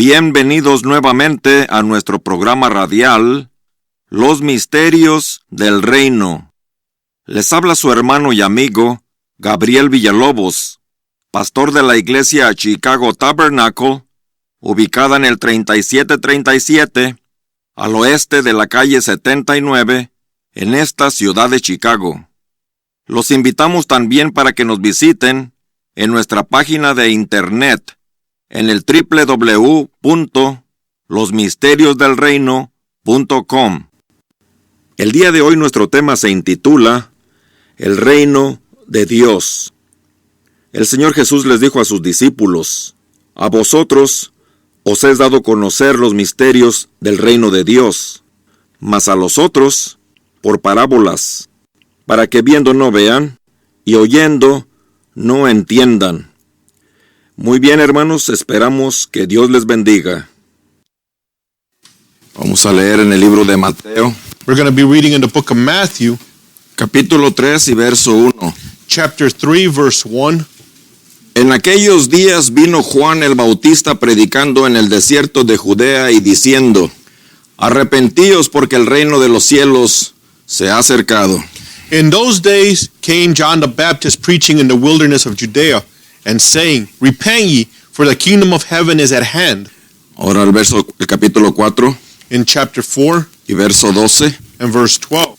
Bienvenidos nuevamente a nuestro programa radial, Los Misterios del Reino. Les habla su hermano y amigo, Gabriel Villalobos, pastor de la iglesia Chicago Tabernacle, ubicada en el 3737, al oeste de la calle 79, en esta ciudad de Chicago. Los invitamos también para que nos visiten en nuestra página de internet, en el www.losmisteriosdelreino.com. El día de hoy nuestro tema se intitula El Reino de Dios. El Señor Jesús les dijo a sus discípulos: a vosotros os es dado conocer los misterios del reino de Dios, mas a los otros por parábolas, para que viendo no vean y oyendo no entiendan. Muy bien, hermanos, esperamos que Dios les bendiga. Vamos a leer en el libro de Mateo. We're going to be reading in the book of Matthew, Capítulo 3 y verso 1. chapter 3, verse 1. En aquellos días vino Juan el Bautista predicando en el desierto de Judea y diciendo: arrepentíos porque el reino de los cielos se ha acercado. In those days came John the Baptist preaching in the wilderness of Judea, and saying, repent ye, for the kingdom of heaven is at hand. Ahora el capítulo 4 In chapter 4 y verso 12. and verse 12.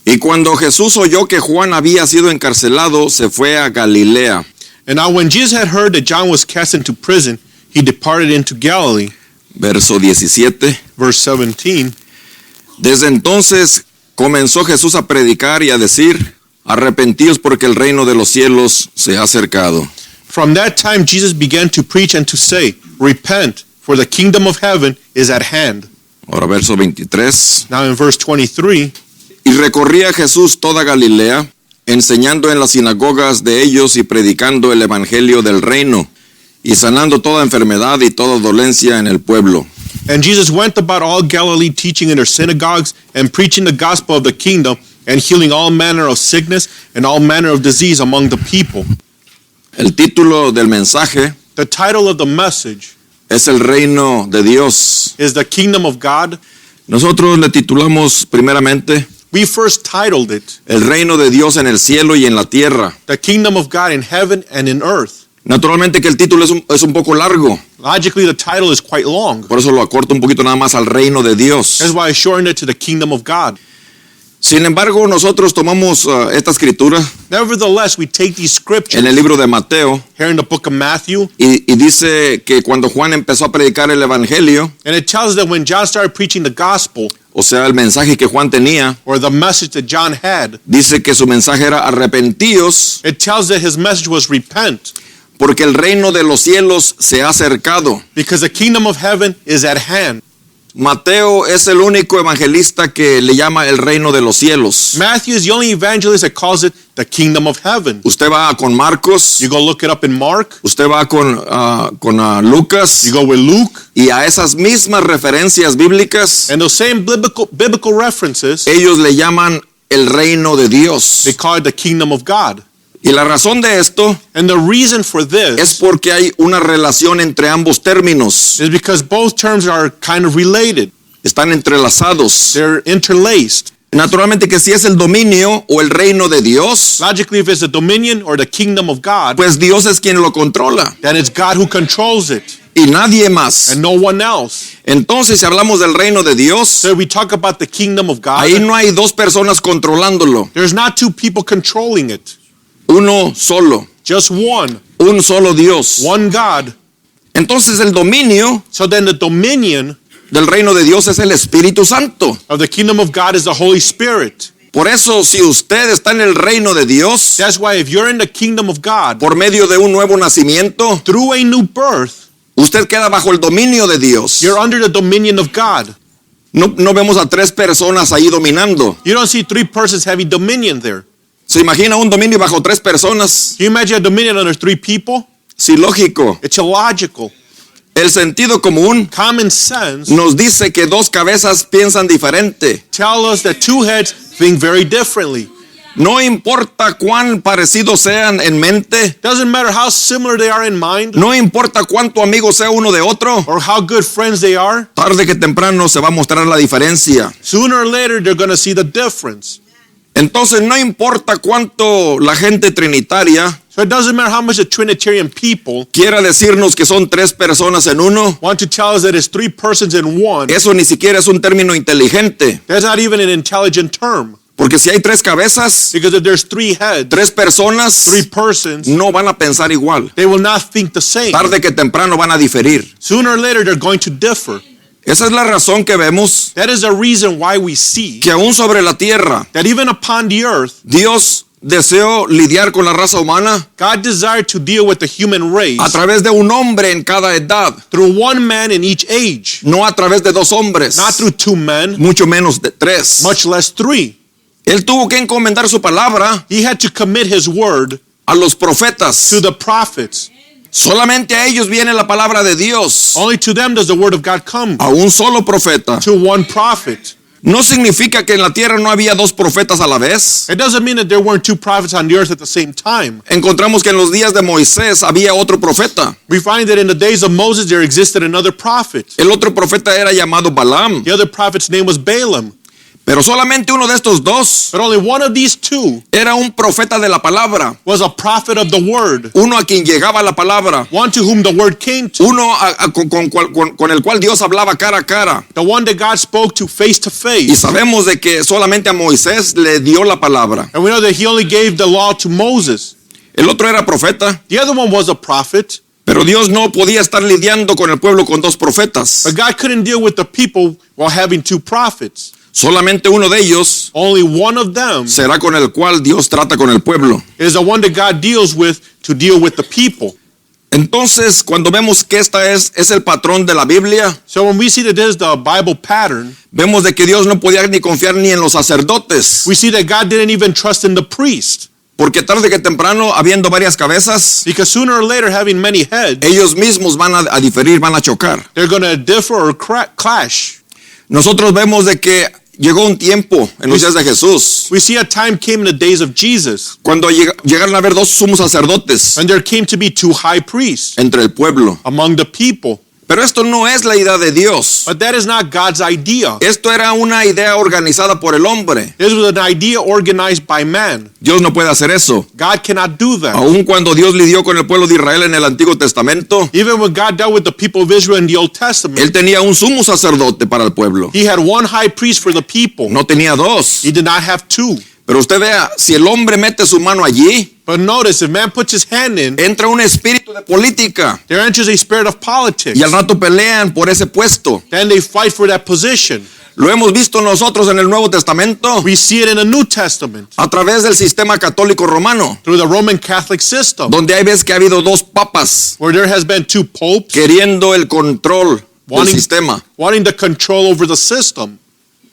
Y cuando Jesús oyó que Juan había sido encarcelado, se fue a Galilea. And now when Jesus had heard that John was cast into prison, he departed into Galilee. Verso 17. Verse 17. Desde entonces comenzó Jesús a predicar y a decir: arrepentíos porque el reino de los cielos se ha acercado. From that time Jesus began to preach and to say, repent, for the kingdom of heaven is at hand. Ahora verso 23. Now in verse 23, Y recorría Jesús toda Galilea, enseñando en las sinagogas de ellos y predicando el evangelio del reino, y sanando toda enfermedad y toda dolencia en el pueblo. and Jesus went about all Galilee, teaching in their synagogues and preaching the gospel of the kingdom and healing all manner of sickness and all manner of disease among the people. El título del mensaje The title of the message es El Reino de Dios. is The Kingdom of God. Nosotros le titulamos primeramente We first titled it El Reino de Dios en el cielo y en la tierra. The Kingdom of God in heaven and in earth. Naturalmente que el título es un poco largo, Logically, the title is quite long. por eso lo acorto un poquito nada más al Reino de Dios. That's why I shortened it to The Kingdom of God. Sin embargo, nosotros tomamos esta escritura Nevertheless, we take these scriptures en el libro de Mateo here in the book of Matthew, y dice que cuando Juan empezó a predicar el evangelio, and it tells us that when John started preaching the gospel, o sea, el mensaje que Juan tenía, or the message that John had, dice que su mensaje era arrepentíos it tells that his message was repent, porque el reino de los cielos se ha acercado. because the kingdom of heaven is at hand. Mateo es el único evangelista que le llama el reino de los cielos. Matthew is the only evangelist that calls it the kingdom of heaven. Usted va con Marcos, You go look it up in Mark, usted va con Lucas, you go with Luke, y a esas mismas referencias bíblicas, and those same biblical references, ellos le llaman el reino de Dios. they call it the kingdom of God. Y la razón de esto And the reason for es this porque hay una relación entre ambos términos. is because both terms are kind of related. Están entrelazados. They're interlaced. Naturalmente que si es el dominio o el reino de Dios, Logically, if it's the dominion or the kingdom of God, pues Dios es quien lo controla then it's God who controls it y nadie más. and no one else. Entonces, si hablamos del reino de Dios, So we talk about the kingdom of God. ahí no hay dos personas controlándolo, There's not two people controlling it. uno solo, Just one. un solo Dios. One God. Entonces, el dominio So then the dominion del reino de Dios es el Espíritu Santo. of the kingdom of God is the Holy Spirit. Por eso, si usted está en el reino de Dios, That's why if you're in the kingdom of God, por medio de un nuevo nacimiento, through a new birth, usted queda bajo el dominio de Dios. you're under the dominion of God. No vemos a tres personas ahí dominando. You don't see three persons having dominion there. ¿Se imagina un dominio bajo tres personas? Can you imagine a dominion under three people? Sí, lógico. It's illogical. El sentido común Common sense nos dice que dos cabezas piensan diferente. tell us that two heads think very differently. No importa cuán parecidos sean en mente, Doesn't matter how similar they are in mind no importa cuánto amigo sea uno de otro, or how good friends they are. tarde que temprano se va a mostrar la diferencia. Sooner or later, they're going to see the difference. Entonces no importa cuánto la gente trinitaria So it doesn't matter how much the Trinitarian people quiera decirnos que son tres personas en uno, want to tell us that it's three persons in one. eso ni siquiera es un término inteligente. That's not even an intelligent term. Porque si hay tres cabezas, Because if there's three heads, tres personas, three persons, no van a pensar igual. they will not think the same. Tarde que temprano van a diferir. Sooner or later, they're going to differ. Esa es la razón que vemos That is the reason why we see que aún sobre la tierra, that even upon the earth, Dios deseó lidiar con la raza humana God desired to deal with the human race a través de un hombre en cada edad, through one man in each age, no a través de dos hombres, not through two men, mucho menos de tres. much less three. Él tuvo que encomendar su palabra He had to commit his word a los profetas. to the prophets. Solamente a ellos viene la palabra de Dios, Only to them does the word of God come, a un solo profeta. to one prophet. No significa que en la tierra no había dos profetas a la vez. It doesn't mean that there weren't two prophets on the earth at the same time. Encontramos que en los días de Moisés había otro profeta. We find that in the days of Moses there existed another prophet. El otro profeta era llamado Balaam. The other prophet's name was Balaam. Pero solamente uno de estos dos But only one of these two era un profeta de la palabra. was a prophet of the word, Uno a quien llegaba la palabra. one to whom the word came to, Uno con el cual Dios hablaba cara a cara. the one that God spoke to face. Y sabemos de que solamente a Moisés le dio la palabra. And we know that he only gave the law to Moses. El otro era profeta. The other one was a prophet, Pero Dios no podía estar lidiando con el pueblo con dos profetas. but God couldn't deal with the people while having two prophets. Solamente uno de ellos Only one of them será con el cual Dios trata con el pueblo. is the one that God deals with to deal with the people. Entonces, cuando vemos que esta es el patrón de la Biblia, So when we see that this is the Bible pattern, vemos de que Dios no podía ni confiar ni en los sacerdotes. we see that God didn't even trust in the priest. Porque tarde que temprano, habiendo varias cabezas, Because sooner or later, having many heads, ellos mismos van a diferir, van a chocar. they're going to differ or clash. Nosotros vemos de que llegó un tiempo en los días de Jesús, We see a time came in the days of Jesus cuando llegaron a haber dos sumos sacerdotes when there came to be two high priests entre el pueblo. among the people. Pero esto no es la idea de Dios. But that is not God's idea. Esto era una idea organizada por el hombre. This was an idea organized by man. Dios no puede hacer eso. God cannot do that. Aun cuando Dios lidió con el pueblo de Israel en el Antiguo Testamento, Even when God dealt with the people of Israel in the Old Testament, Él tenía un sumo sacerdote para el pueblo. he had one high priest for the people. No tenía dos. He did not have two. Pero usted vea, si el hombre mete su mano allí, But notice, if man puts his hand in, entra un espíritu de política there enters a spirit of politics. y al rato pelean por ese puesto. Then they fight for that position. Lo hemos visto nosotros en el Nuevo Testamento We see it in the New Testament a través del sistema católico romano, through the Roman Catholic system, donde hay veces que ha habido dos papas where there has been two popes queriendo el control del sistema. wanting the control over the system.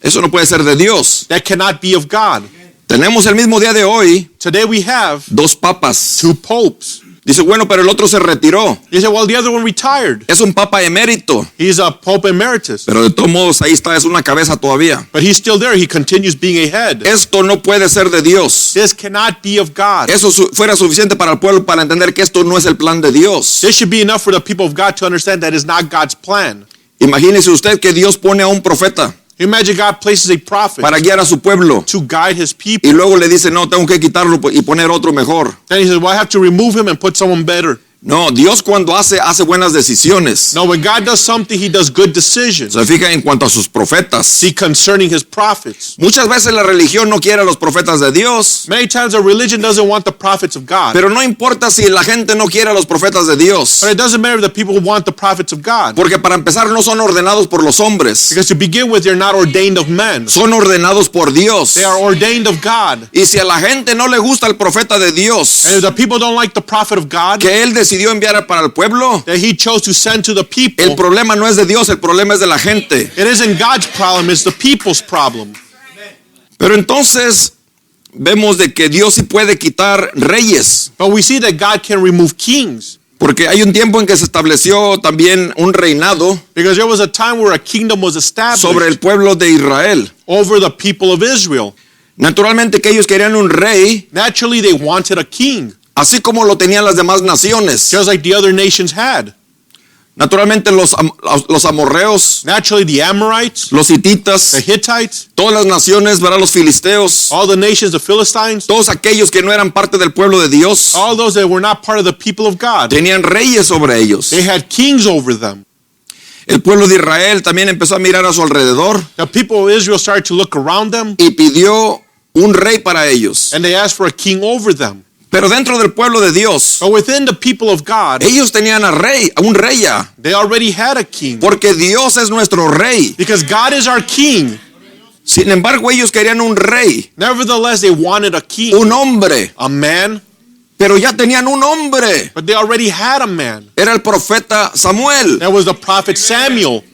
Eso no puede ser de Dios. That cannot be of God. Tenemos el mismo día de hoy Today we have dos papas. two popes. Dice, bueno, pero el otro se retiró. You say, well, the other one retired. Es un papa emérito, He's a pope emeritus. pero de todos modos ahí está, es una cabeza todavía. But he's still there. He continues being a head. Esto no puede ser de Dios. This cannot be of God. Eso fuera suficiente para el pueblo para entender que esto no es el plan de Dios. This should be enough for the people of God to understand that is not God's plan. Imagínese usted que Dios pone a un profeta Imagine God places a prophet para guiar a su pueblo to guide his people. y luego le dice, no, tengo que quitarlo y poner otro mejor. Then he says, well, I have to remove him and put someone better. No, Dios cuando hace buenas decisiones. No, when God does something, he does good decisions. Se fija en cuanto a sus profetas. See, concerning his prophets. Muchas veces la religión no quiere a los profetas de Dios, Many times a religion doesn't want the prophets of God. pero no importa si la gente no quiere a los profetas de Dios, But it doesn't matter if the people want the prophets of God. porque para empezar no son ordenados por los hombres, Because to begin with, they're not ordained of men. son ordenados por Dios. They are ordained of God. Y si a la gente no le gusta el profeta de Dios And if the people don't like the prophet of God que él decidió enviar para el pueblo, that he chose to send to the people, el problema no es de Dios, el problema es de la gente. it isn't God's problem, it's the people's problem. Pero entonces vemos de que Dios sí puede quitar reyes, But we see that God can remove kings. porque hay un tiempo en que se estableció también un reinado Because there was a time where a kingdom was established sobre el pueblo de Israel. over the people of Israel. Naturalmente que ellos querían un rey, Naturally, they wanted a king, así como lo tenían las demás naciones. just like the other nations had. Naturalmente los amorreos, Naturally, the Amorites, los the hititas, Hittites, todas las naciones, ¿verdad? Los filisteos, all the nations, the Philistines, todos aquellos que no eran parte del pueblo de Dios, all those that were not part of the people of God. tenían reyes sobre ellos. They had kings over them. El pueblo de Israel también empezó a mirar a su alrededor The people of Israel started to look around them, y pidió un rey para ellos. and they asked for a king over them. Pero dentro del pueblo de Dios, But within the people of God, ellos tenían a un rey ya, they already had a king, porque Dios es nuestro rey. because God is our king. Sin embargo, ellos querían un rey, Nevertheless, they wanted a king, un hombre, a man, pero ya tenían un hombre. but they already had a man. Era el profeta Samuel. That was the prophet Samuel.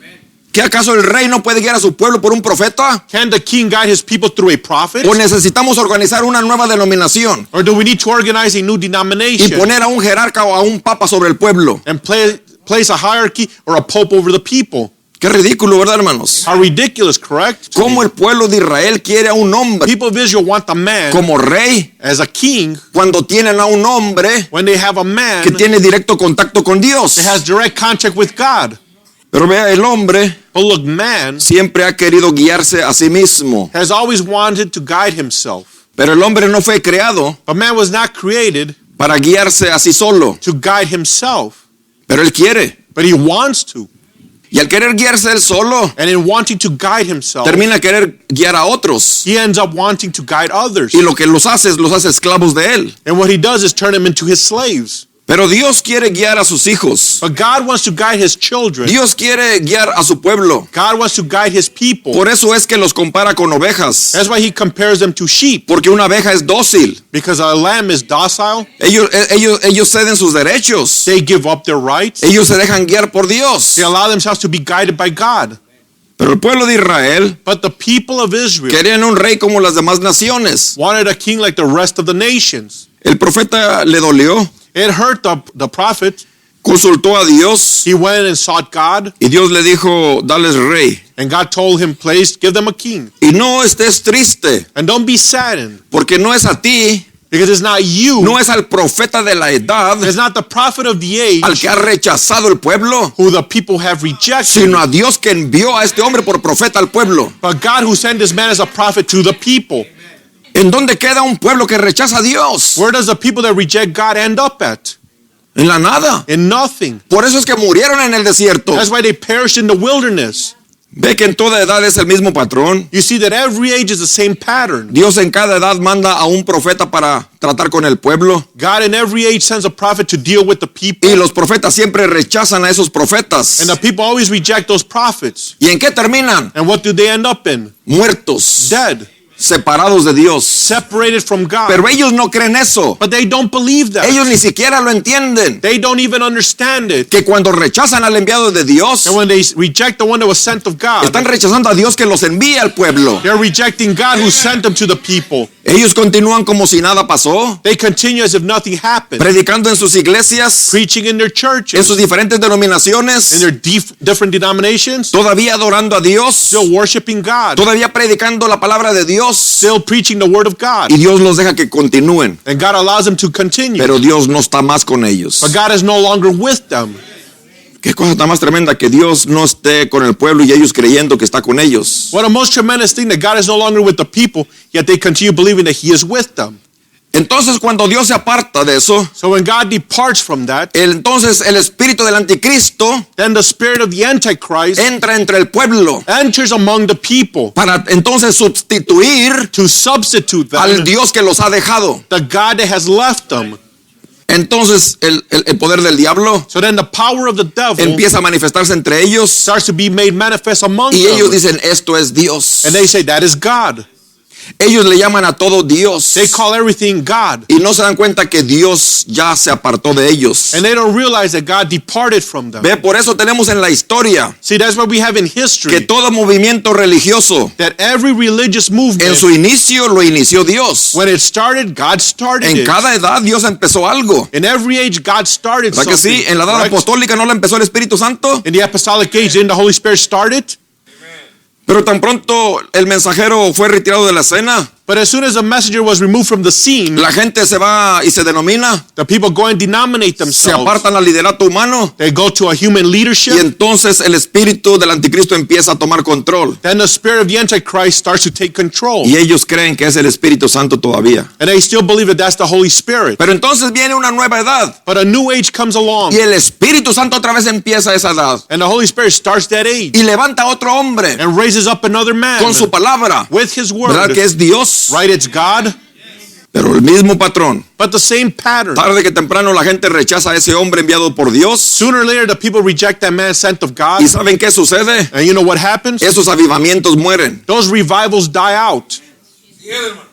¿Qué acaso el rey no puede guiar a su pueblo por un profeta? Can the king guide his people through a prophet? ¿O necesitamos organizar una nueva denominación Or do we need to organize a new y denomination poner a un jerarca o a un papa sobre el pueblo? and place a hierarchy or a pope over the people? Qué ridículo, ¿verdad, hermanos? How ridiculous, correct? ¿Cómo el pueblo de Israel quiere a un hombre People of Israel want a man como rey as a king cuando tienen a un hombre when they have a man que tiene directo contacto con Dios? that has direct contact with God. Pero vea, el hombre But look, man siempre ha querido guiarse a sí mismo. has always wanted to guide himself. Pero el hombre no fue creado But man was not created para guiarse a sí solo. to guide himself, Pero él quiere. but he wants to. Y al querer guiarse él solo, And in wanting to guide himself, termina querer guiar a otros. he ends up wanting to guide others. Y lo que los hace esclavos de él. And what he does is turn them into his slaves. Pero Dios quiere guiar a sus hijos. But God wants to guide his children. Dios quiere guiar a su pueblo. God wants to guide his people. Por eso es que los compara con ovejas. That's why he compares them to sheep. Porque una abeja es dócil. Because a lamb is docile. Ellos ceden sus derechos. They give up their rights. Ellos se dejan guiar por Dios. They allow themselves to be guided by God. Pero el pueblo de Israel But the people of Israel querían un rey como las demás naciones. wanted a king like the rest of the nations. El profeta le dolió, It hurt the prophet. consultó a Dios He went and sought God. y Dios le dijo, dales rey. And God told him, please give them a king. Y no estés triste, And don't be saddened. porque no es a ti, Because it's not you. no es al profeta de la edad It's not the prophet of the age al que ha rechazado el pueblo, who the people have rejected. sino a Dios que envió a este hombre por profeta al pueblo. But God who sent this man as a prophet to the people. ¿En dónde queda un pueblo que rechaza a Dios? Where does the people that reject God end up at? En la nada. In nothing. Por eso es que murieron en el desierto. That's why they perished in the wilderness. Ve que en toda edad es el mismo patrón. You see that every age is the same pattern. Dios en cada edad manda a un profeta para tratar con el pueblo. God in every age sends a prophet to deal with the people. Y los profetas siempre rechazan a esos profetas. And the people always reject those prophets. ¿Y en qué terminan? And what do they end up in? Muertos, Dead. separados de Dios. Separated from God. Pero ellos no creen eso. But they don't believe that. Ellos ni siquiera lo entienden. They don't even understand it. Que cuando rechazan al enviado de Dios, And when they reject the one that was sent of God, están rechazando a Dios que los envía al pueblo. they're rejecting God who sent them to the people. Ellos continúan como si nada pasó, They continue as if nothing happened. predicando en sus iglesias, Preaching in their en churches, sus diferentes in denominaciones, their different denominations, todavía adorando a Dios, still worshiping God, todavía predicando la palabra de Dios, still preaching the word of God. y Dios los deja que continúen. And God allows them to continue. Pero Dios no está más con ellos. But God is no longer with them. Qué cosa tan más tremenda que Dios no esté con el pueblo y ellos creyendo que está con ellos. What a most tremendous thing that God is no longer with the people, yet they continue believing that He is with them. Entonces cuando Dios se aparta de eso, So when God departs from that, entonces el espíritu del anticristo then the spirit of the Antichrist entra entre el pueblo enters among the people para entonces sustituir to substitute al them, Dios que los ha dejado. the God that has left them. Entonces el poder del diablo So then the power of the devil empieza a manifestarse entre ellos starts to be made manifest among y ellos them. dicen, esto es Dios. And they say, that is God. Ellos le llaman a todo Dios They call everything God. y no se dan cuenta que Dios ya se apartó de ellos. And they don't realize that God departed from them. Ve, por eso tenemos en la historia See, that's what we have in que history. todo movimiento religioso That every religious en movement, su inicio lo inició Dios. when it started, God started En it. cada edad Dios empezó algo. In every age, God started ¿Verdad que something. sí? En la edad correct? apostólica no la empezó el Espíritu Santo, In the apostolic age, didn't the Holy Spirit start it? pero tan pronto el mensajero fue retirado de la escena, But But as soon as the messenger was removed from the scene, la gente se va y se denomina, the people go and denominate se themselves. apartan al liderato humano, They go to a human y leadership. entonces el espíritu del anticristo empieza a tomar control. Then the spirit of the Antichrist starts to take control. Y ellos creen que es el Espíritu Santo todavía. And they still believe that that's the Holy Spirit. Pero entonces viene una nueva edad. But a new age comes along. Y el Espíritu Santo otra vez empieza esa edad. And the Holy Spirit starts that age. Y levanta a otro hombre And raises up another man. con su palabra. With his ¿Verdad word. que es Dios? Right, it's God. Pero el mismo patrón. But the same pattern. Tarde que temprano la gente rechaza a ese hombre enviado por Dios. Sooner or later, the people reject that man sent of God. ¿Y saben qué sucede? And you know what happens? Esos avivamientos mueren. Those revivals die out.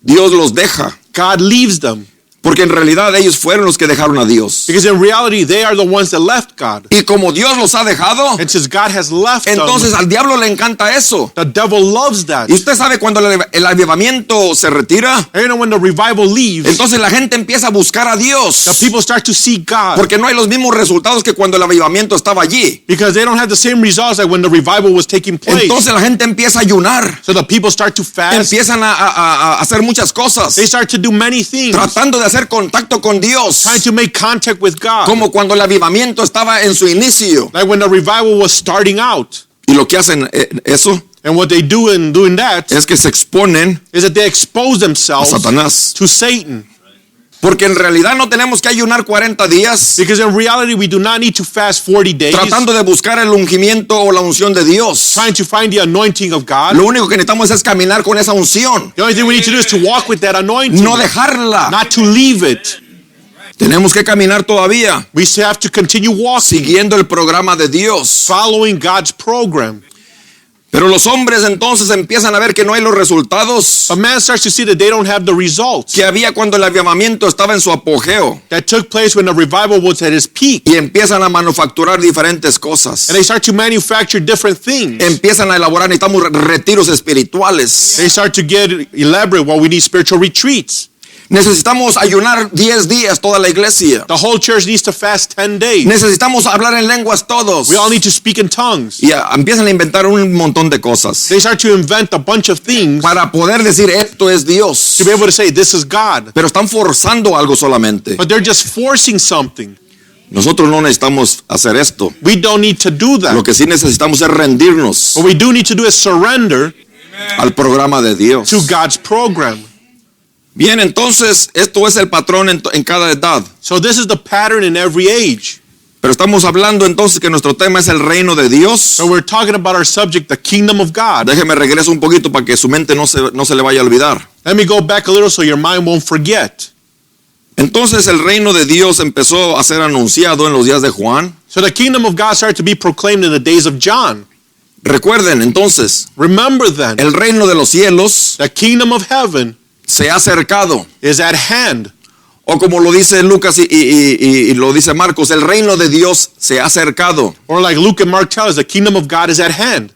Dios los deja. God leaves them. Porque en realidad ellos fueron los que dejaron a Dios. Because in reality, they are the ones that left God. Y como Dios los ha dejado, And since God has left entonces them, al diablo le encanta eso. the devil loves that. Y usted sabe cuando el avivamiento se retira, And you know when the revival leaves, entonces la gente empieza a buscar a the Dios. people start to seek God. Porque no hay los mismos resultados que cuando el avivamiento estaba allí. Because they don't have the same results like when the revival was taking place. Entonces la gente empieza a ayunar. So the people start to fast. Empiezan a hacer muchas cosas. They start to do many things. Tratando de hacer contacto con Dios. Trying to make contact with God. Como cuando el avivamiento estaba en su inicio. Like when the revival was starting out. Y lo que hacen eso And what they do in doing that es que se exponen is that they expose a themselves Satanás. to Satan. Porque en realidad no tenemos que ayunar 40 días Because in reality, we do not need to fast 40 days. tratando de buscar el ungimiento o la unción de Dios. Trying to find the anointing of God. Lo único que necesitamos es caminar con esa unción, The only thing we need to do is to walk with that anointing. no dejarla. Not to leave it. Tenemos que caminar todavía We still have to continue walking, siguiendo el programa de Dios. following God's program. Pero los hombres entonces empiezan a ver que no hay los resultados A man starts to see that they don't have the results que había cuando el avivamiento estaba en su apogeo. that took place when the revival was at its peak. Y empiezan a manufacturar diferentes cosas. And they start to manufacture different things. Empiezan a elaborar, necesitamos retiros espirituales. They start to get elaborate. Well, we need spiritual retreats. Necesitamos ayunar 10 días toda la iglesia. The whole church needs to fast 10 days. Necesitamos hablar en lenguas todos. We all need to speak in tongues. Y empiezan a inventar un montón de cosas They start to invent a bunch of things para poder decir esto es Dios. to be able to say, this is God. Pero están forzando algo solamente. But they're just forcing something. Nosotros no necesitamos hacer esto. We don't need to do Lo that. que sí necesitamos es rendirnos What we do need to do is surrender al programa de Dios. to God's program. Bien, entonces esto es el patrón en cada edad. So this is the pattern in every age. Pero estamos hablando entonces que nuestro tema es el reino de Dios. So we're talking about our subject, the kingdom of God. Déjeme regreso un poquito para que su mente no se le vaya a olvidar. Let me go back a little so your mind won't forget. Entonces el reino de Dios empezó a ser anunciado en los días de Juan. So the kingdom of God started to be proclaimed in the days of John. Recuerden entonces, Remember then, el reino de los cielos the kingdom of heaven se ha acercado. is at hand. O como lo dice Lucas y lo dice Marcos, el reino de Dios se ha acercado. Or like Luke and Mark tell us, the kingdom of God is at hand.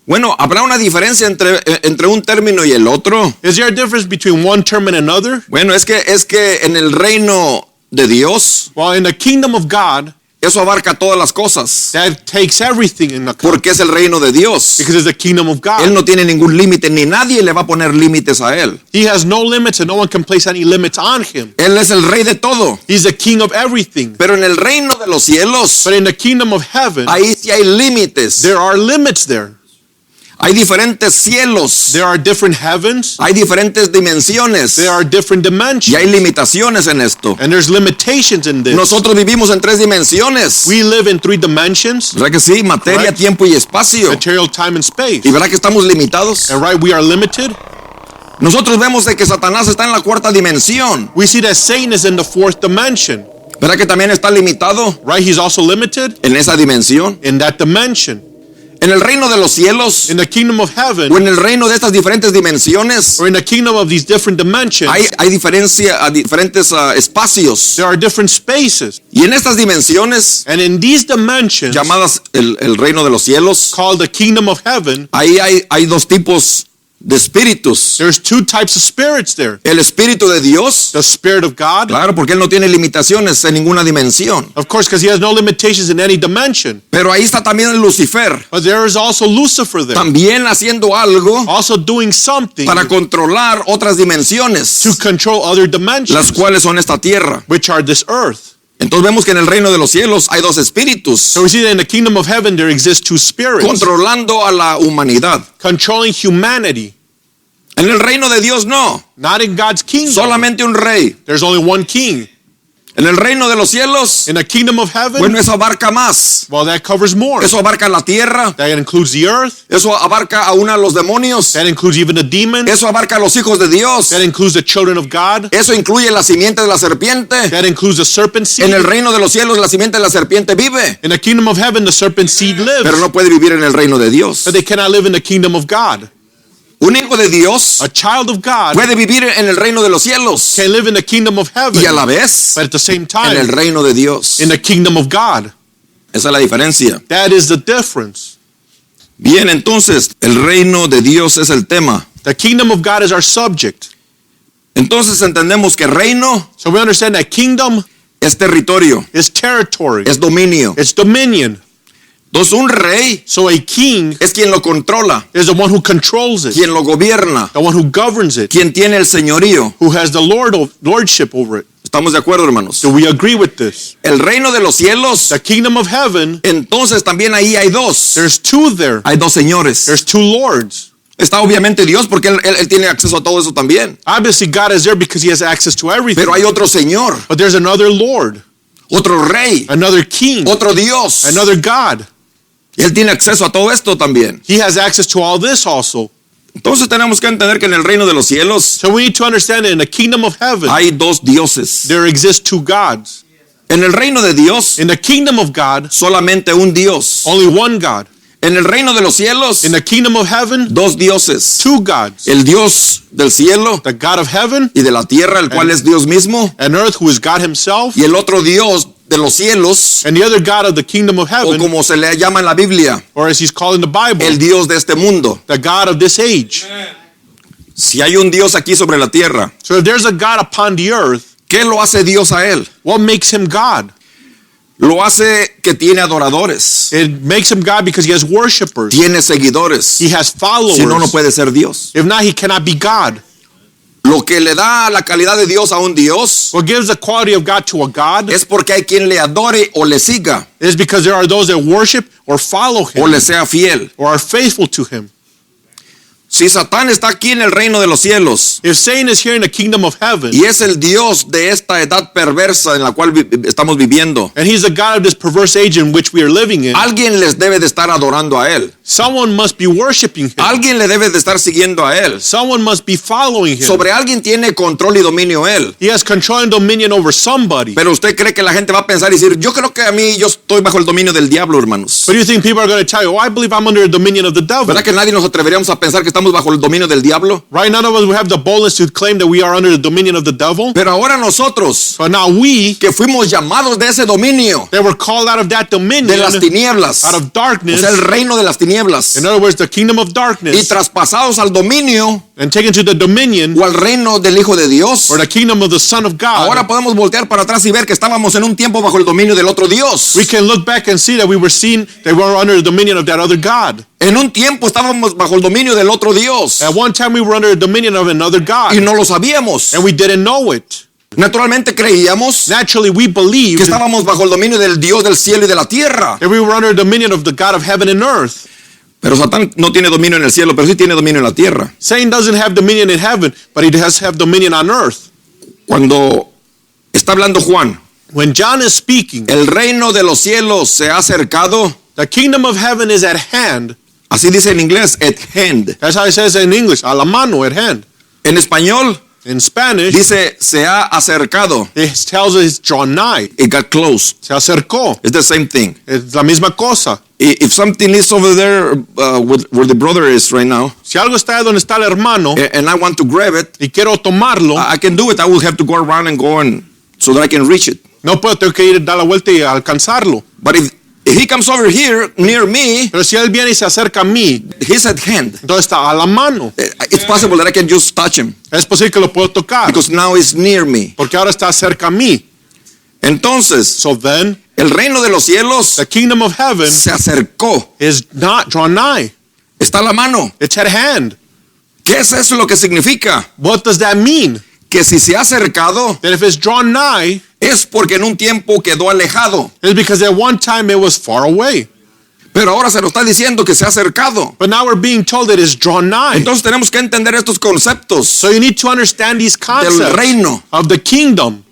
Bueno, ¿habrá una diferencia entre un término y el otro? Is there a difference between one term and another? Bueno, es que en el reino de Dios, Well, in the kingdom of God, eso abarca todas las cosas. that takes everything in the Porque es el reino de Dios. because it's the kingdom of Él God. no tiene ningún límite, ni nadie le va a poner límites a él. He has no limits and no one can place any limits on him. Él es el rey de todo. He's the king of everything. Pero en el reino de los cielos, But in the kingdom of heaven, ahí sí hay límites. there are limits there. Hay diferentes cielos. There are different heavens. Hay diferentes dimensiones. There are different Y dimensions. hay limitaciones en esto. And there's limitations in this. Nosotros vivimos en 3 dimensiones. We live in 3 dimensions, ¿Verdad que sí? Materia, Correct. tiempo y espacio. material, time, and space. ¿Y verdad que estamos limitados? And right, we are limited. Nosotros vemos de que Satanás está en la 4ª dimensión. We see that Satan is in the 4th dimension. ¿Verdad que también está limitado Right? He's also limited en esa dimensión? in that dimension. En el reino de los cielos, In the kingdom of heaven, o en el reino de estas diferentes dimensiones, or in the kingdom of these different dimensions, hay diferentes espacios. there are different spaces. Y en estas dimensiones, And in these dimensions, llamadas el reino de los cielos, called the kingdom of heaven, ahí hay 2 tipos de espíritus. There's two types of spirits there. El espíritu de Dios, The Spirit of God, claro, porque Él no tiene limitaciones en ninguna dimensión. of course, because he has no limitations in any dimension. Pero ahí está también Lucifer, But there is also Lucifer there, también haciendo algo also doing something para controlar otras dimensiones, to control other las dimensions, cuales son esta tierra. which are this earth. Entonces vemos que en el reino de los cielos hay dos espíritus So we see that in the kingdom of heaven there exist two spirits controlando a la humanidad. controlling humanity. En el reino de Dios no, Not in God's kingdom. solamente un rey. There's only one king. En el reino de los cielos, In the kingdom of heaven, bueno, eso abarca más. well, that covers more. Eso abarca la tierra, That includes the earth. eso abarca aún a los demonios, That includes even the demons. eso abarca a los hijos de Dios, That includes the children of God. eso incluye la simiente de la serpiente. That includes the serpent seed. En el reino de los cielos la simiente de la serpiente vive, In the kingdom of heaven, the serpent seed lives. pero no puede vivir en el reino de Dios. But they cannot live in the kingdom of God. Un hijo de Dios A child of God puede vivir en el reino de los cielos can live in the kingdom of heaven, y a la vez but at the same en el time, reino de Dios. in the kingdom of God. Esa es la diferencia. That is the difference. Bien, entonces, el reino de Dios es el tema. The kingdom of God is our subject. Entonces entendemos que reino So we understand that kingdom es territorio, is territory. es dominio. It's dominion. Entonces un rey So a king es quien lo controla, is the one who controls it, quien lo gobierna, the one who governs it, quien tiene el señorío. who has the lordship over it. ¿Estamos de acuerdo, hermanos? Do we agree with this? El reino de los cielos, The kingdom of heaven, entonces también ahí hay dos. there's two there. Hay dos señores. There's two lords. Está obviamente Dios porque él tiene acceso a todo eso también. Obviously, God is there because he has access to everything. Pero hay otro señor, But there's another Lord, otro rey, another king, otro Dios. another God. Él tiene acceso a todo esto también. He has access to all this also. Entonces tenemos que entender que en el reino de los cielos So we need to understand that in the kingdom of heaven, hay dos dioses. there exist two gods. En el reino de Dios, In the kingdom of God, solamente un Dios. only one God. En el reino de los cielos, In the kingdom of heaven, dos dioses. two gods. El Dios del cielo The God of heaven y de la tierra, el cual es Dios mismo. and earth, who is God himself, Y el otro Dios de los cielos, and the other God of the kingdom of o heaven, como se le llama en la Biblia, or as he's called in the Bible, el Dios de este mundo. the God of this age. Si hay un Dios aquí sobre la tierra, So if there's a God upon the earth, ¿qué lo hace Dios a él? what makes him God? Lo hace que tiene adoradores, It makes him God because he has worshipers. tiene seguidores. He has followers. Si no, no puede ser Dios. If not, he cannot be God. Lo que le da la calidad de Dios a un Dios What gives the quality of God to a God es porque hay quien le adore o le siga is because there are those that worship or follow o him le sea fiel. or are faithful to him. Si Satán está aquí en el reino de los cielos If Satan is here in the kingdom of heaven, y es el Dios de esta edad perversa en la cual estamos viviendo, and he's the God of this perverse age in which we are living in, alguien les debe de estar adorando a él. someone must be worshiping him. Alguien le debe de estar siguiendo a él. Someone must be following him. Sobre alguien tiene control y dominio él. He has control and dominion over somebody. Pero usted cree que la gente va a pensar y decir, yo creo que a mí yo estoy bajo el dominio del diablo, hermanos. But do you think people are going to tell you, oh, I believe I'm under the dominion of the devil? ¿Verdad que nadie nos atreveríamos a pensar que estamos bajo el dominio del diablo? Right? None of us would have the boldness to claim that we are under the dominion of the devil. Pero ahora nosotros, But now we, que fuimos llamados de ese dominio, that were called out of that dominion, de las tinieblas, out of o darkness, sea, el reino de las tinieblas, in other words, the kingdom of y darkness, traspasados al dominio and taken to the dominion o al reino del Hijo de Dios, or the kingdom of the Son of God. ahora podemos voltear para atrás y ver que estábamos en un tiempo bajo el dominio del otro Dios. We can look back and see that we were seen, that we were under the dominion of that other God. En un tiempo estábamos bajo el dominio del otro Dios At one time we were under the dominion of another God, y no lo sabíamos. and we didn't know it. Naturalmente creíamos Naturally, we believed que estábamos bajo el dominio del Dios del cielo y de la tierra. that we were under the dominion of the God of heaven and earth. Pero Satán no tiene dominio en el cielo, pero sí tiene dominio en la tierra. Satan doesn't have dominion in heaven, but he does have dominion on earth. Cuando está hablando Juan, When John is speaking, el reino de los cielos se ha acercado, the kingdom of heaven is at hand. así dice en inglés, at hand. That's how it says in English, a la mano, at hand. En español In Spanish, dice se ha acercado. it tells us it's drawn nigh. It got close. Se acercó. It's the same thing. Es la misma cosa. If something is over there where the brother is right now, Si algo está donde está el hermano and I want to grab it, y quiero tomarlo, I can do it. I will have to go around and go and so that I can reach it. no puedo, tengo que ir, dar la vuelta y alcanzarlo. But If he comes over here near me, Pero si él viene y se acerca a mí, he's at hand. entonces está a la mano. It's possible that I can just touch him Es posible que lo puedo tocar, because now he's near me. porque ahora está cerca a mí. Entonces, So then, el reino de los cielos the kingdom of heaven se acercó. is not drawn nigh. Está a la mano. It's at hand. ¿Qué es eso lo que significa? What does that mean? Que si se ha acercado That if it's drawn nigh, es porque en un tiempo quedó alejado. it's because at one time it was far away. Pero ahora se nos está diciendo que se ha acercado. But now we're being told that it's drawn nigh. Entonces tenemos que entender estos conceptos So you need to understand these del concepts reino. of the kingdom.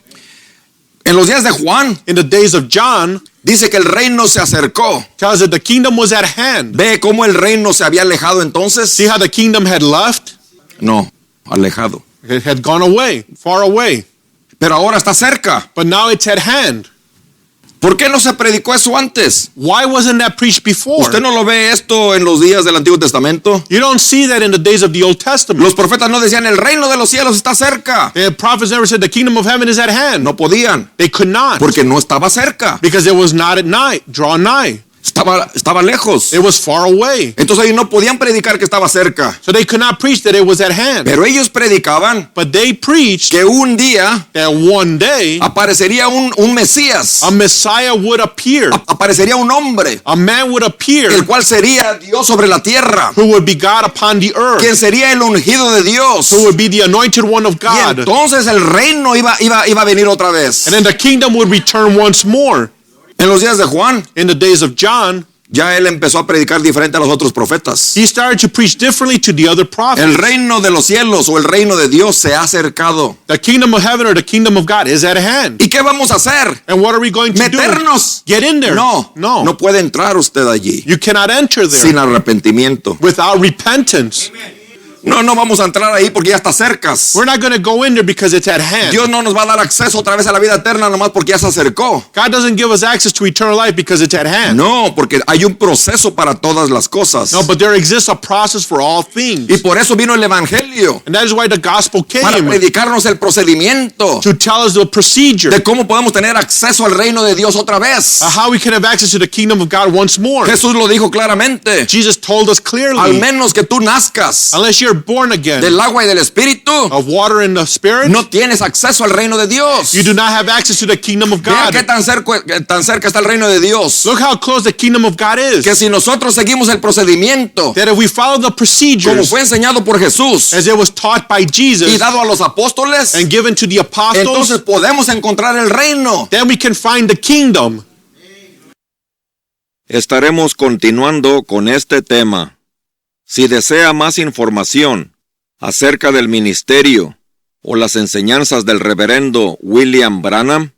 En los días de Juan In the days of John, dice que el reino se acercó. tells that the kingdom was at hand. ¿Ve cómo el reino se había alejado entonces? See how the kingdom had left? No, alejado. It had gone away, far away. Pero ahora está cerca. But now it's at hand. ¿Por qué no se predicó eso antes? Why wasn't that preached before? ¿Usted no lo ve esto en los días del Antiguo Testamento? You don't see that in the days of the Old Testament. Los profetas no decían el reino de los cielos está cerca. The prophets never said the kingdom of heaven is at hand. No podían, They could not, porque no estaba cerca. because it was not at night, drawn nigh. Estaba lejos. It was far away. Entonces ellos no podían predicar que estaba cerca. So they could not preach that it was at hand. Pero ellos predicaban But they preached que un día that one day aparecería un Mesías. a Messiah would appear. Aparecería un hombre, A man would appear el cual sería Dios sobre la tierra. who would be God upon the earth. Quien sería el ungido de Dios. Who would be the anointed one of Y God. entonces el reino iba a venir otra vez. And then the kingdom would return once more. En los días de Juan, In the days of John, ya él empezó a predicar diferente a los otros profetas. he started to preach differently to the other prophets. El reino de los cielos o el reino de Dios se ha acercado. The kingdom of heaven or the kingdom of God is at hand. ¿Y qué vamos a hacer? And what are we going to ¿Meternos? do? Get in there. No, No. no puede entrar usted allí You cannot enter there sin arrepentimiento. without repentance. No vamos a entrar ahí porque ya está cerca. We're not going to go in there because it's at hand. Dios no nos va a dar acceso otra vez a la vida eterna nomás porque ya se acercó. God doesn't give us access to eternal life because it's at hand. No, porque hay un proceso para todas las cosas. No, but there exists a process for all things. Y por eso vino el evangelio, And that is why the gospel para came, predicarnos el procedimiento to tell us the procedure de cómo podemos tener acceso al reino de Dios otra vez. how we can have access to the kingdom of God once more. Jesús lo dijo claramente. Jesus told us Al clearly, menos que tú nazcas unless you're born again del agua y del espíritu, of water and the spirit, no tienes acceso al reino de Dios. you do not have access to the kingdom of Vea God. qué tan cerca está el reino de Dios. Look how close the kingdom of God is. Que si nosotros seguimos el procedimiento That if we follow the como procedures fue enseñado por Jesús as it was taught by y Jesus dado a los apóstoles, and given to the apostles, entonces podemos encontrar el reino. then we can find the kingdom. Estaremos continuando con este tema. Si desea más información acerca del ministerio o las enseñanzas del reverendo William Branham,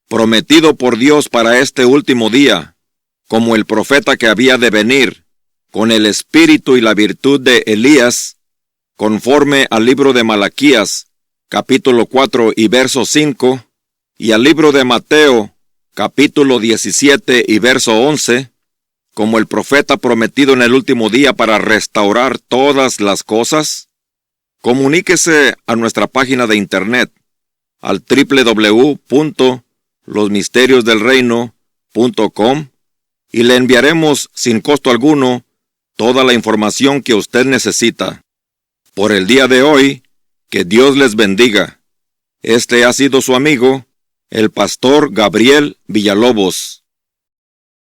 prometido por Dios para este último día, como el profeta que había de venir, con el espíritu y la virtud de Elías, conforme al libro de Malaquías, capítulo 4 y verso 5, y al libro de Mateo, capítulo 17 y verso 11, como el profeta prometido en el último día para restaurar todas las cosas, comuníquese a nuestra página de internet al www.losmisteriosdelreino.com y le enviaremos sin costo alguno toda la información que usted necesita. Por el día de hoy, que Dios les bendiga. Este ha sido su amigo, el pastor Gabriel Villalobos.